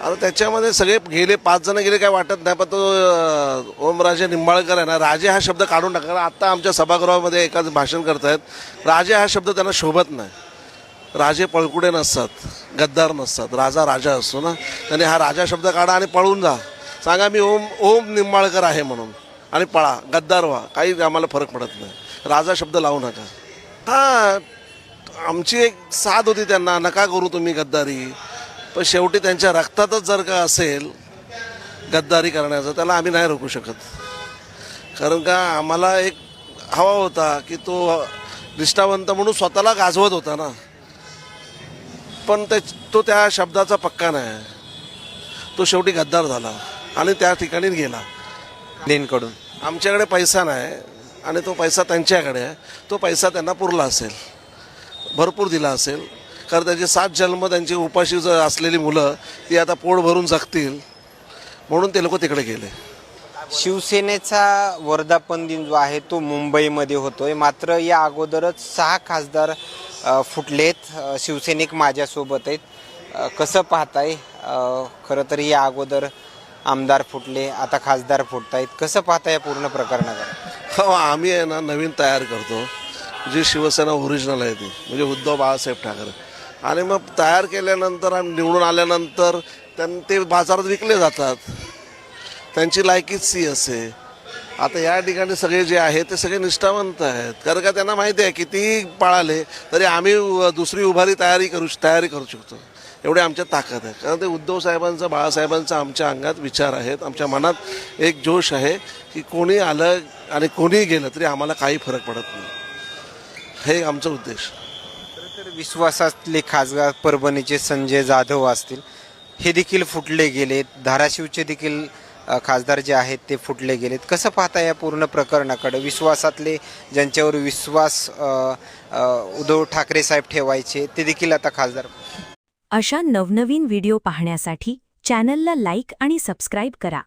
आता त्याच्यामध्ये सगळे गेले 5 जण गेले काय वाटत नाही, पण तो ओमराजे निंबाळकर आहे ना, राजे हा शब्द काढून टाकला. आत्ता आमच्या सभागृहामध्ये एका भाषण करतायत, राजे हा शब्द त्यांना शोभत नाही. राजे पळकुडे नसतात, गद्दार नसतात. राजा राजा असतो ना, त्याने हा राजा शब्द काढा आणि पळून जा. सांगा मी ओम निंबाळकर आहे म्हणून आणि पळा, गद्दार व्हा, काही आम्हाला फरक पडत नाही. राजा शब्द लावू नका. हां, आमची एक साथ होती त्यांना, नका करू तुम्ही गद्दारी. पण शेवटी त्यांच्या रक्तातच जर का असेल गद्दारी करण्याचं, त्याला आम्ही नाही रोखू शकत. कारण का आम्हाला एक हवा होता की तो निष्ठावंत म्हणून स्वतःला गाजवत होता ना, पण तो त्या शब्दाचा पक्का नाही. तो शेवटी गद्दार झाला आणि त्या ठिकाणी गेला. देनकडून आमच्याकडे पैसा नाही आणि तो पैसा त्यांच्याकडे आहे. तो पैसा त्यांना पुरला असेल, भरपूर दिला असेल. कारण त्याचे 7 जन्म त्यांची उपाशी असलेली मुलं ती आता पोट भरून जगतील म्हणून ते लोक तिकडे गेले. शिवसेनेचा वर्धापन दिन जो आहे तो मुंबईमध्ये होतोय, मात्र या अगोदरच 6 खासदार फुटलेत. शिवसैनिक माझ्यासोबत आहेत. कसं पाहताय? खरं तर या अगोदर आमदार फुटले, आता खासदार फुटत आहेत. कसं पाहताय पूर्ण प्रकरणाकडे? हो, आम्ही आहे ना नवीन तयार करतो, जी शिवसेना ओरिजिनल आहे ती, म्हणजे उद्धव बाळासाहेब ठाकरे. आणि मग तयार केल्यानंतर आणि निवडून आल्यानंतर ते बाजारात विकले जातात. त्यांची लायकीच सी असते. आता या ठिकाणी सगळे जे आहेत ते सगळे निष्ठावंत आहेत. कारण का त्यांना माहिती आहे किती पळाले तरी आम्ही दुसरी उभारी तयारी करू शकतो, एवढी आमच्यात ताकद आहे. कारण ते उद्धव साहेबांचं, बाळासाहेबांचं आमच्या अंगात विचार आहेत, आमच्या मनात एक जोश आहे की कोणी आलं आणि कोणी गेलं तरी आम्हाला काही फरक पडत नाही. हे आमचा उद्देश. तर विश्वासातले खासदार परभणीचे संजय जाधव असतील, हे देखील फुटले गेलेत. धाराशिवचे देखील खासदार जे आहेत ते फुटले गेलेत. कसं पाहता या पूर्ण प्रकरणाकडे? विश्वासातले ज्यांच्यावर विश्वास उद्धव ठाकरे साहेब ठेवायचे ते देखील आता खासदार. अशा नवनवीन व्हिडिओ पाहण्यासाठी चॅनलला लाईक आणि सबस्क्राईब करा.